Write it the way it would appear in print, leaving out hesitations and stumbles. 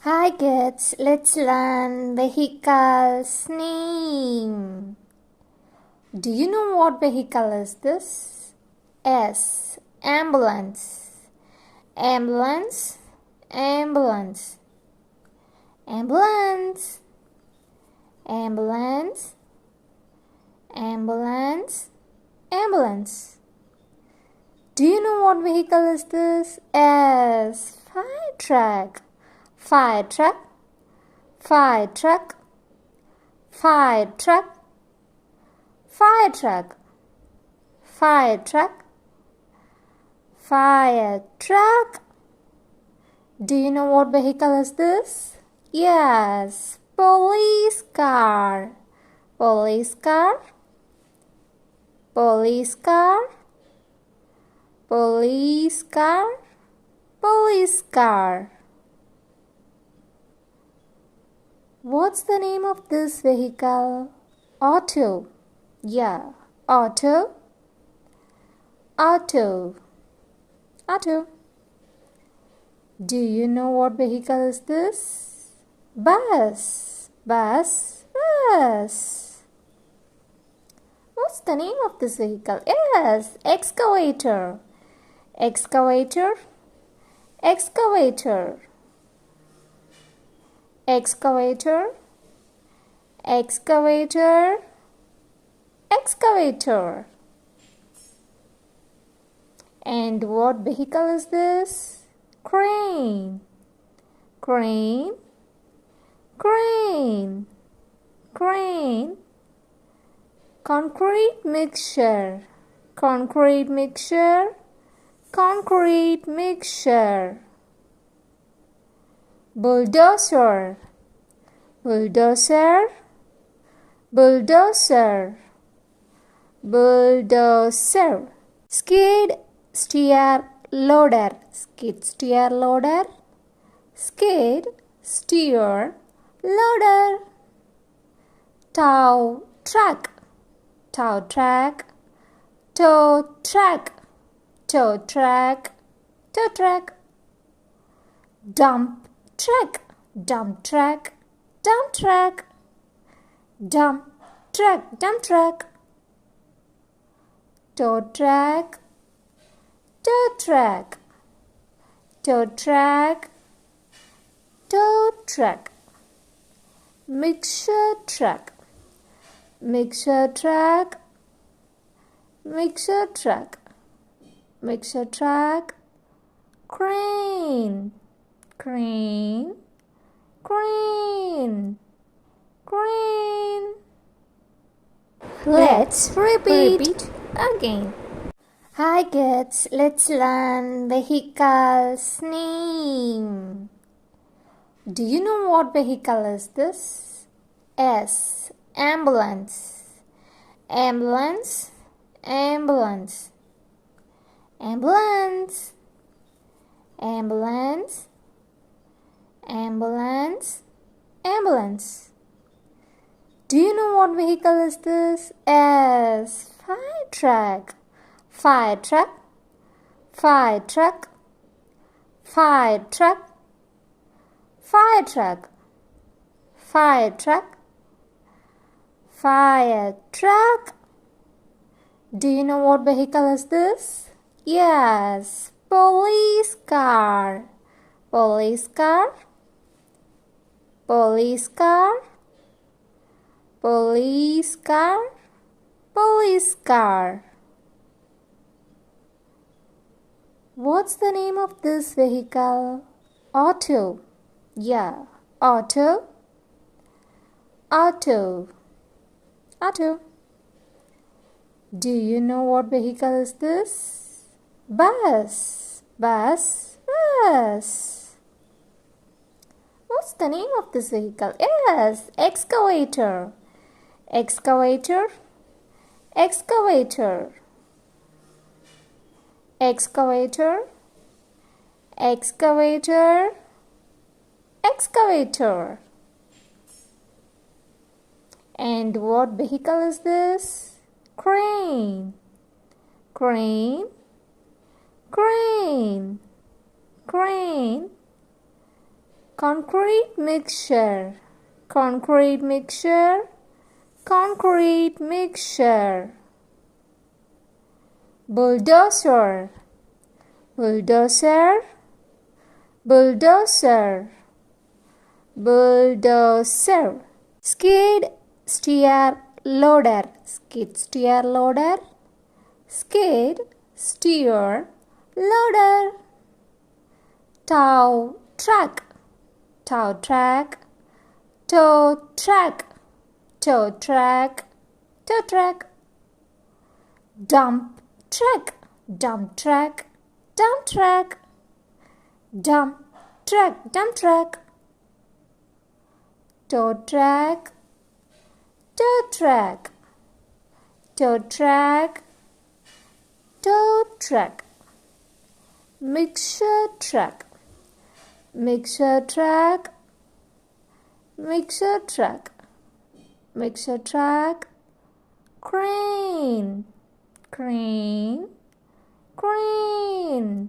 Hi kids, let's learn vehicle's name. Do you know what vehicle is this? Yes, ambulance. Ambulance, ambulance. Ambulance, ambulance, ambulance, ambulance. Do you know what vehicle is this? Yes, fire truck. Fire truck, fire truck, fire truck, fire truck, fire truck, fire truck. Do you know what vehicle is this? Yes, police car. Police car, police car, police car, police car. What's the name of this vehicle? Auto. Yeah, auto, auto, auto. Do you know what vehicle is this? Bus, bus, bus. What's the name of this vehicle? Yes, excavator. Excavator, excavator. Excavator, excavator, excavator. And what vehicle is this? Crane, crane, crane, crane. Concrete mixture, concrete mixture, concrete mixture. Bulldozer, bulldozer, bulldozer, bulldozer. Skid steer loader, skid steer loader, skid steer loader. Tow truck, tow truck, tow truck, tow truck, tow truck. Dump truck, dump truck, dump truck, dump truck, dump truck. Tow truck, tow truck, tow truck, tow truck. Mixer truck, mixer truck, mixer truck, mixer truck. Crane, crane, crane, crane. Let's repeat again. Hi kids, let's learn vehicle's name. Do you know what vehicle is this? Yes, ambulance. Ambulance, ambulance, ambulance, ambulance, ambulance, ambulance. Do you know what vehicle is this? Yes, fire truck. Fire truck, fire truck, fire truck, fire truck, fire truck, fire truck. Do you know what vehicle is this? Yes, police car. Police car, police car, police car, police car. What's the name of this vehicle? Auto. Yeah, auto, auto, auto. Do you know what vehicle is this? Bus, bus, bus. What's the name of this vehicle? Yes, excavator. Excavator, excavator, excavator, excavator, excavator. And what vehicle is this? Crane, crane, crane, crane, concrete mixture, concrete mixture, concrete mixture. Bulldozer, bulldozer, bulldozer, bulldozer. Skid steer loader, skid steer loader, skid steer loader. Tow truck, tow truck, tow truck, tow truck, tow truck. Dump truck, dump truck, dump truck, dump truck, dump truck. Tow truck, tow truck, tow truck, tow truck. Mixer truck, mixer truck, mixer truck, mixer truck. Crane, crane, crane.